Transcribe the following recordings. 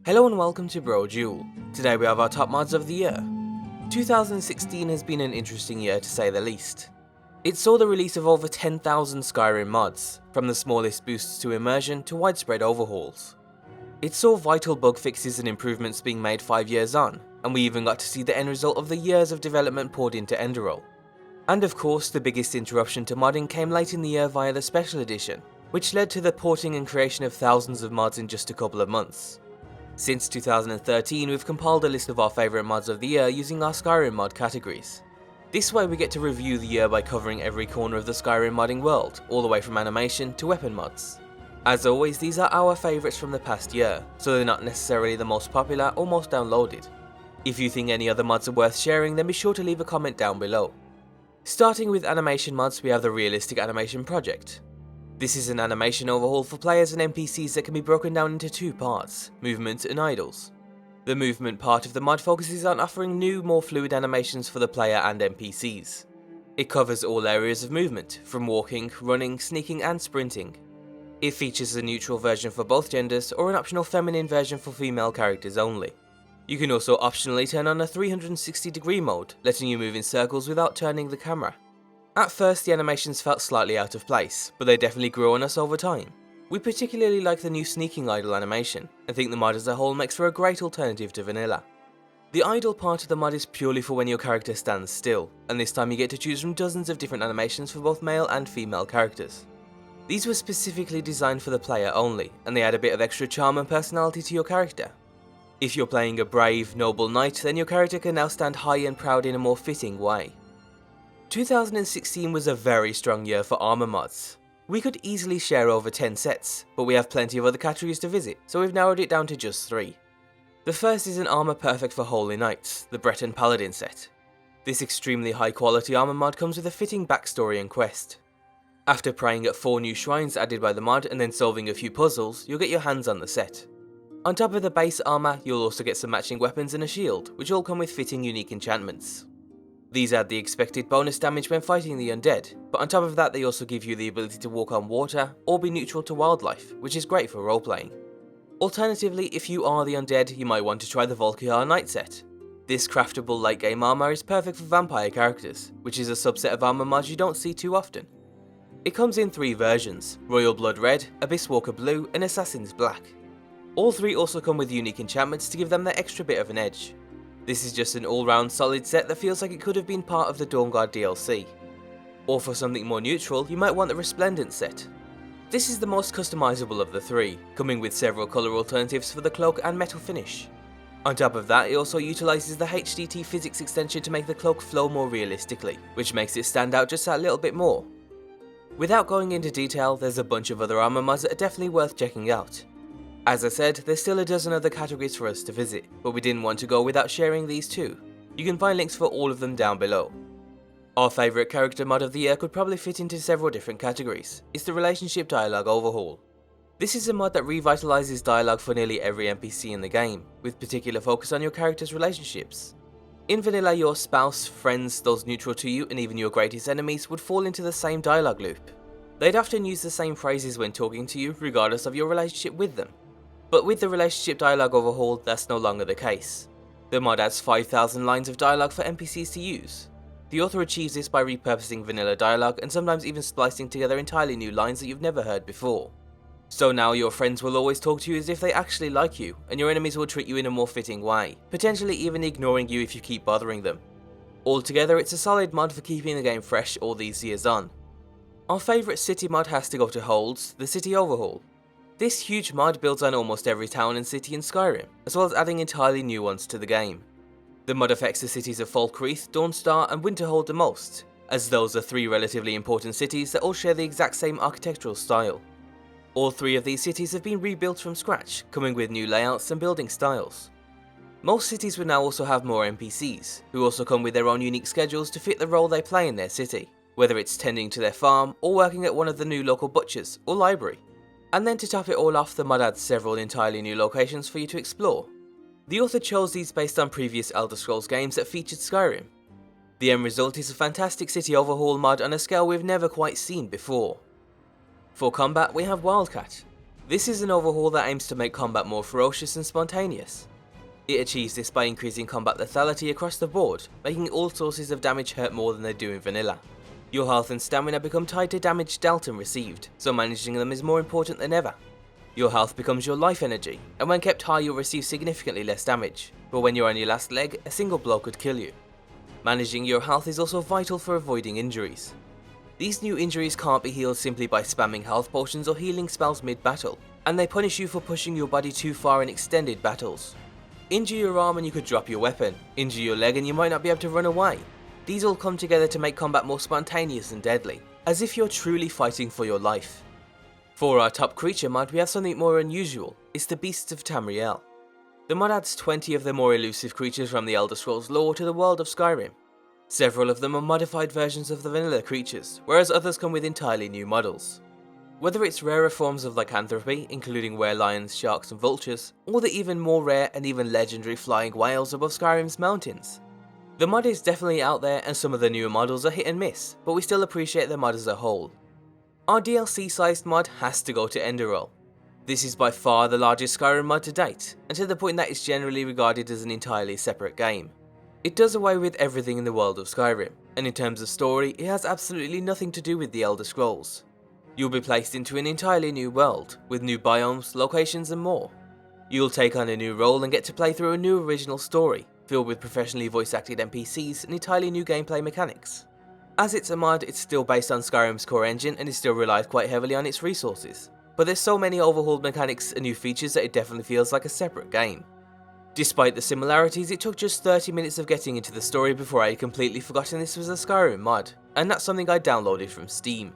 Hello and welcome to Brodual. Today we have our top mods of the year. 2016 has been an interesting year to say the least. It saw the release of over 10,000 Skyrim mods, from the smallest boosts to immersion to widespread overhauls. It saw vital bug fixes and improvements being made 5 years on, and we even got to see the end result of the years of development poured into Enderal. And of course, the biggest interruption to modding came late in the year via the Special Edition, which led to the porting and creation of thousands of mods in just a couple of months. Since 2013, we've compiled a list of our favourite mods of the year using our Skyrim mod categories. This way we get to review the year by covering every corner of the Skyrim modding world, all the way from animation to weapon mods. As always, these are our favourites from the past year, so they're not necessarily the most popular or most downloaded. If you think any other mods are worth sharing, then be sure to leave a comment down below. Starting with animation mods, we have the Realistic Animation Project. This is an animation overhaul for players and NPCs that can be broken down into two parts, movement and idols. The movement part of the mod focuses on offering new, more fluid animations for the player and NPCs. It covers all areas of movement, from walking, running, sneaking and sprinting. It features a neutral version for both genders or an optional feminine version for female characters only. You can also optionally turn on a 360-degree mode, letting you move in circles without turning the camera. At first the animations felt slightly out of place, but they definitely grew on us over time. We particularly like the new sneaking idle animation, and think the mod as a whole makes for a great alternative to vanilla. The idle part of the mod is purely for when your character stands still, and this time you get to choose from dozens of different animations for both male and female characters. These were specifically designed for the player only, and they add a bit of extra charm and personality to your character. If you're playing a brave, noble knight, then your character can now stand high and proud in a more fitting way. 2016 was a very strong year for armour mods. We could easily share over 10 sets, but we have plenty of other categories to visit, so we've narrowed it down to just 3. The first is an armour perfect for holy knights, the Breton Paladin Set. This extremely high quality armour mod comes with a fitting backstory and quest. After praying at 4 new shrines added by the mod and then solving a few puzzles, you'll get your hands on the set. On top of the base armour, you'll also get some matching weapons and a shield, which all come with fitting unique enchantments. These add the expected bonus damage when fighting the undead, but on top of that they also give you the ability to walk on water or be neutral to wildlife, which is great for roleplaying. Alternatively, if you are the undead, you might want to try the Volkihar Knight Set. This craftable late game armour is perfect for vampire characters, which is a subset of armour mods you don't see too often. It comes in 3 versions, Royal Blood Red, Abyss Walker Blue and Assassin's Black. All 3 also come with unique enchantments to give them that extra bit of an edge. This is just an all-round solid set that feels like it could have been part of the Dawnguard DLC. Or for something more neutral, you might want the Respledent Set. This is the most customizable of the 3, coming with several colour alternatives for the cloak and metal finish. On top of that, it also utilises the HDT physics extension to make the cloak flow more realistically, which makes it stand out just that little bit more. Without going into detail, there's a bunch of other armour mods that are definitely worth checking out. As I said, there's still a dozen other categories for us to visit, but we didn't want to go without sharing these too. You can find links for all of them down below. Our favourite character mod of the year could probably fit into several different categories. It's the Relationship Dialogue Overhaul. This is a mod that revitalises dialogue for nearly every NPC in the game, with particular focus on your character's relationships. In vanilla, your spouse, friends, those neutral to you and even your greatest enemies would fall into the same dialogue loop. They'd often use the same phrases when talking to you regardless of your relationship with them. But with the Relationship Dialogue Overhaul, that's no longer the case. The mod adds 5,000 lines of dialogue for NPCs to use. The author achieves this by repurposing vanilla dialogue and sometimes even splicing together entirely new lines that you've never heard before. So now your friends will always talk to you as if they actually like you, and your enemies will treat you in a more fitting way, potentially even ignoring you if you keep bothering them. Altogether, it's a solid mod for keeping the game fresh all these years on. Our favourite city mod has to go to Holds, the City Overhaul. This huge mod builds on almost every town and city in Skyrim, as well as adding entirely new ones to the game. The mod affects the cities of Volkihar, Dawnstar and Winterhold the most, as those are 3 relatively important cities that all share the exact same architectural style. All 3 of these cities have been rebuilt from scratch, coming with new layouts and building styles. Most cities will now also have more NPCs, who also come with their own unique schedules to fit the role they play in their city, whether it's tending to their farm or working at one of the new local butchers or library. And then to top it all off, the mod adds several entirely new locations for you to explore. The author chose these based on previous Elder Scrolls games that featured Skyrim. The end result is a fantastic city overhaul mod on a scale we've never quite seen before. For combat we have Wildcat. This is an overhaul that aims to make combat more ferocious and spontaneous. It achieves this by increasing combat lethality across the board, making all sources of damage hurt more than they do in vanilla. Your health and stamina become tied to damage dealt and received, so managing them is more important than ever. Your health becomes your life energy, and when kept high you'll receive significantly less damage, but when you're on your last leg, a single blow could kill you. Managing your health is also vital for avoiding injuries. These new injuries can't be healed simply by spamming health potions or healing spells mid-battle, and they punish you for pushing your body too far in extended battles. Injure your arm and you could drop your weapon, injure your leg and you might not be able to run away. These all come together to make combat more spontaneous and deadly, as if you're truly fighting for your life. For our top creature mod we have something more unusual, it's the Beasts of Tamriel. The mod adds 20 of the more elusive creatures from the Elder Scrolls lore to the world of Skyrim. Several of them are modified versions of the vanilla creatures, whereas others come with entirely new models. Whether it's rarer forms of lycanthropy, including were-lions, sharks and vultures, or the even more rare and even legendary flying whales above Skyrim's mountains. The mod is definitely out there and some of the newer models are hit and miss, but we still appreciate the mod as a whole. Our DLC-sized mod has to go to Enderal. This is by far the largest Skyrim mod to date, and to the point that it's generally regarded as an entirely separate game. It does away with everything in the world of Skyrim, and in terms of story, it has absolutely nothing to do with the Elder Scrolls. You'll be placed into an entirely new world, with new biomes, locations and more. You'll take on a new role and get to play through a new original story, filled with professionally voice acted NPCs and entirely new gameplay mechanics. As it's a mod, it's still based on Skyrim's core engine and it still relies quite heavily on its resources, but there's so many overhauled mechanics and new features that it definitely feels like a separate game. Despite the similarities, it took just 30 minutes of getting into the story before I had completely forgotten this was a Skyrim mod, and that's something I downloaded from Steam.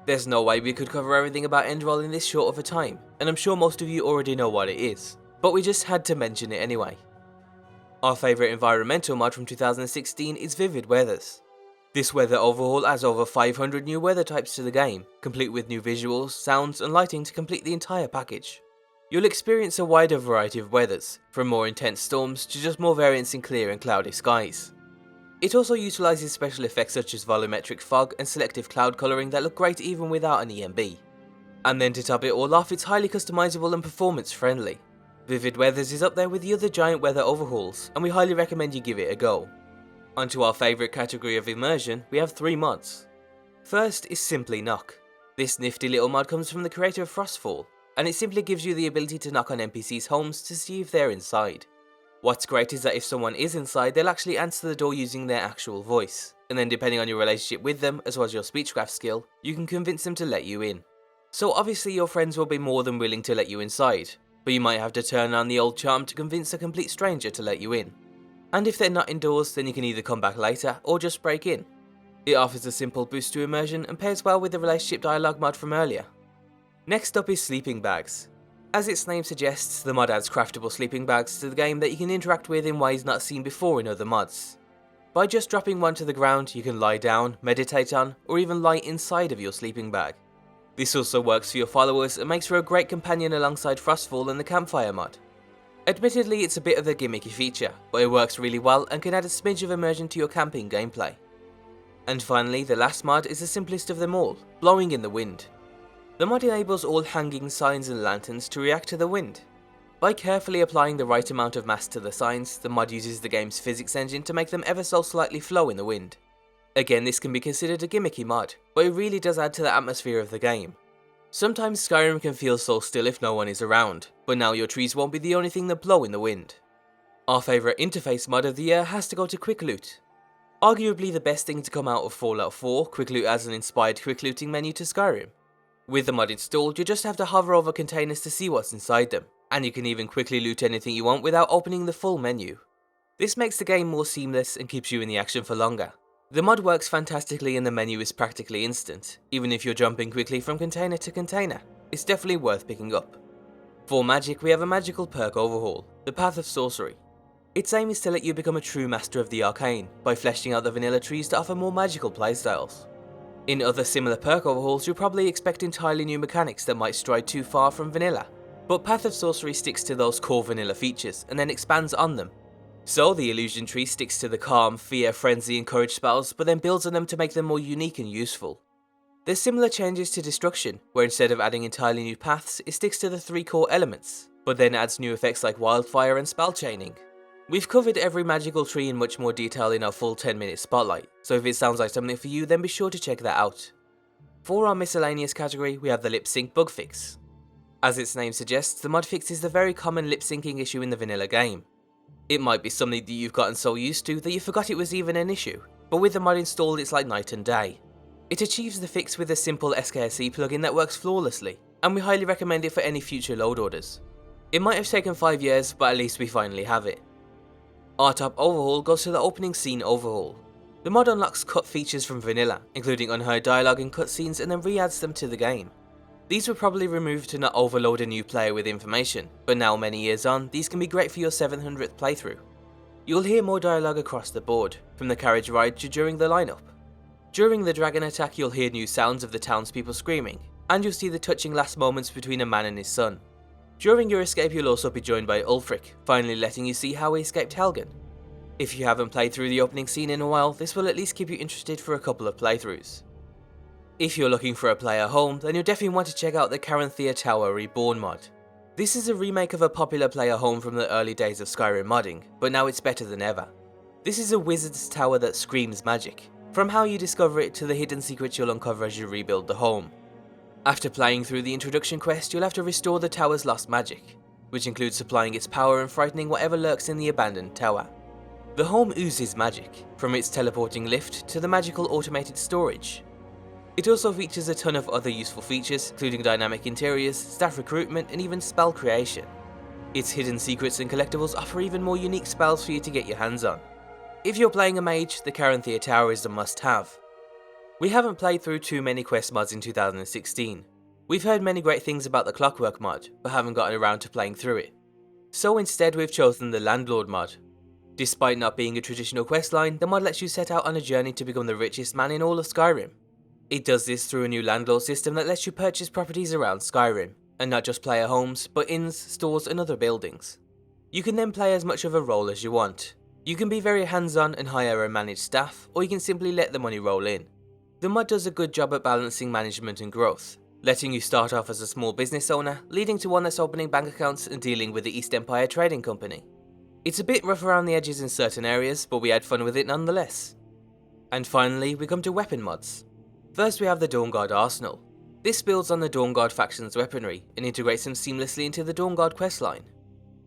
There's no way we could cover everything about Enderal in this short of a time, and I'm sure most of you already know what it is, but we just had to mention it anyway. Our favourite environmental mod from 2016 is Vield Weathers. This weather overhaul adds over 500 new weather types to the game, complete with new visuals, sounds and lighting to complete the entire package. You'll experience a wider variety of weathers, from more intense storms to just more variance in clear and cloudy skies. It also utilises special effects such as volumetric fog and selective cloud colouring that look great even without an EMB. And then to top it all off, it's highly customisable and performance friendly. Vield Weathers is up there with the other giant weather overhauls, and we highly recommend you give it a go. Onto our favourite category of immersion, we have 3 mods. First is Simply Knock. This nifty little mod comes from the creator of Frostfall, and it simply gives you the ability to knock on NPCs' homes to see if they're inside. What's great is that if someone is inside, they'll actually answer the door using their actual voice, and then depending on your relationship with them, as well as your speechcraft skill, you can convince them to let you in. So obviously your friends will be more than willing to let you inside, but you might have to turn on the old charm to convince a complete stranger to let you in. And if they're not indoors, then you can either come back later, or just break in. It offers a simple boost to immersion and pairs well with the relationship dialogue mod from earlier. Next up is Sleeping Bags. As its name suggests, the mod adds craftable sleeping bags to the game that you can interact with in ways not seen before in other mods. By just dropping one to the ground, you can lie down, meditate on, or even lie inside of your sleeping bag. This also works for your followers and makes for a great companion alongside Frostfall and the Campfire mod. Admittedly, it's a bit of a gimmicky feature, but it works really well and can add a smidge of immersion to your camping gameplay. And finally, the last mod is the simplest of them all, Blowing in the Wind. The mod enables all hanging signs and lanterns to react to the wind. By carefully applying the right amount of mass to the signs, the mod uses the game's physics engine to make them ever so slightly flow in the wind. Again, this can be considered a gimmicky mod, but it really does add to the atmosphere of the game. Sometimes Skyrim can feel so still if no one is around, but now your trees won't be the only thing that blow in the wind. Our favourite interface mod of the year has to go to Quick Loot. Arguably the best thing to come out of Fallout 4, Quick Loot adds an inspired quick looting menu to Skyrim. With the mod installed, you just have to hover over containers to see what's inside them, and you can even quickly loot anything you want without opening the full menu. This makes the game more seamless and keeps you in the action for longer. The mod works fantastically and the menu is practically instant, even if you're jumping quickly from container to container. It's definitely worth picking up. For magic, we have a magical perk overhaul, the Path of Sorcery. Its aim is to let you become a true master of the arcane, by fleshing out the vanilla trees to offer more magical playstyles. In other similar perk overhauls, you'll probably expect entirely new mechanics that might stray too far from vanilla, but Path of Sorcery sticks to those core vanilla features and then expands on them. So the illusion tree sticks to the calm, fear, frenzy and courage spells, but then builds on them to make them more unique and useful. There's similar changes to Destruction, where instead of adding entirely new paths, it sticks to the 3 core elements, but then adds new effects like wildfire and spell chaining. We've covered every magical tree in much more detail in our full 10-minute spotlight, so if it sounds like something for you, then be sure to check that out. For our miscellaneous category, we have the lip sync bug fix. As its name suggests, the mod fixes the very common lip syncing issue in the vanilla game. It might be something that you've gotten so used to that you forgot it was even an issue, but with the mod installed it's like night and day. It achieves the fix with a simple SKSE plugin that works flawlessly, and we highly recommend it for any future load orders. It might have taken 5 years, but at least we finally have it. Our top overhaul goes to the opening scene overhaul. The mod unlocks cut features from vanilla, including unheard dialogue and cutscenes, and then re-adds them to the game. These were probably removed to not overload a new player with information, but now many years on, these can be great for your 700th playthrough. You'll hear more dialogue across the board, from the carriage ride to during the lineup. During the dragon attack you'll hear new sounds of the townspeople screaming, and you'll see the touching last moments between a man and his son. During your escape you'll also be joined by Ulfric, finally letting you see how he escaped Helgen. If you haven't played through the opening scene in a while, this will at least keep you interested for a couple of playthroughs. If you're looking for a player home, then you'll definitely want to check out the Caranthir Tower Reborn mod. This is a remake of a popular player home from the early days of Skyrim modding, but now it's better than ever. This is a wizard's tower that screams magic, from how you discover it to the hidden secrets you'll uncover as you rebuild the home. After playing through the introduction quest, you'll have to restore the tower's lost magic, which includes supplying its power and frightening whatever lurks in the abandoned tower. The home oozes magic, from its teleporting lift to the magical automated storage. It also features a ton of other useful features, including dynamic interiors, staff recruitment, and even spell creation. Its hidden secrets and collectibles offer even more unique spells for you to get your hands on. If you're playing a mage, the Caranthir Tower is a must-have. We haven't played through too many quest mods in 2016. We've heard many great things about the Clockwork mod, but haven't gotten around to playing through it. So instead we've chosen the Landlord mod. Despite not being a traditional questline, the mod lets you set out on a journey to become the richest man in all of Skyrim. It does this through a new landlord system that lets you purchase properties around Skyrim, and not just player homes, but inns, stores and other buildings. You can then play as much of a role as you want. You can be very hands-on and hire and manage staff, or you can simply let the money roll in. The mod does a good job at balancing management and growth, letting you start off as a small business owner, leading to one that's opening bank accounts and dealing with the East Empire Trading Company. It's a bit rough around the edges in certain areas, but we had fun with it nonetheless. And finally, we come to weapon mods. First we have the Dawnguard Arsenal. This builds on the Dawnguard faction's weaponry, and integrates them seamlessly into the Dawnguard questline.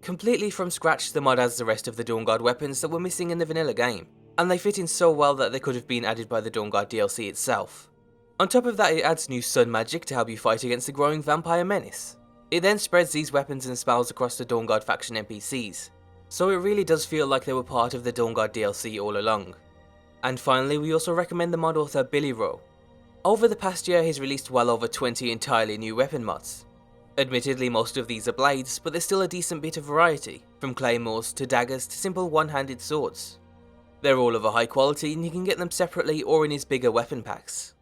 Completely from scratch, the mod adds the rest of the Dawnguard weapons that were missing in the vanilla game, and they fit in so well that they could have been added by the Dawnguard DLC itself. On top of that, it adds new sun magic to help you fight against the growing vampire menace. It then spreads these weapons and spells across the Dawnguard faction NPCs, so it really does feel like they were part of the Dawnguard DLC all along. And finally, we also recommend the mod author Billyro. Over the past year, he's released well over 20 entirely new weapon mods. Admittedly, most of these are blades, but there's still a decent bit of variety, from claymores to daggers to simple one-handed swords. They're all of a high quality and you can get them separately or in his bigger weapon packs.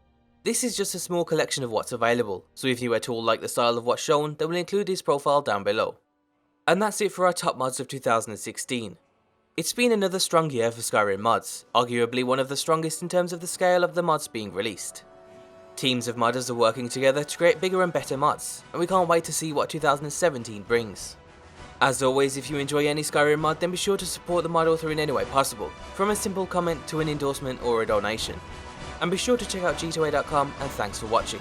This is just a small collection of what's available, so if you at all like the style of what's shown, then we'll include his profile down below. And that's it for our top mods of 2016. It's been another strong year for Skyrim mods, arguably one of the strongest in terms of the scale of the mods being released. Teams of modders are working together to create bigger and better mods, and we can't wait to see what 2017 brings. As always, if you enjoy any Skyrim mod, then be sure to support the mod author in any way possible, from a simple comment to an endorsement or a donation. And be sure to check out g2a.com, and thanks for watching.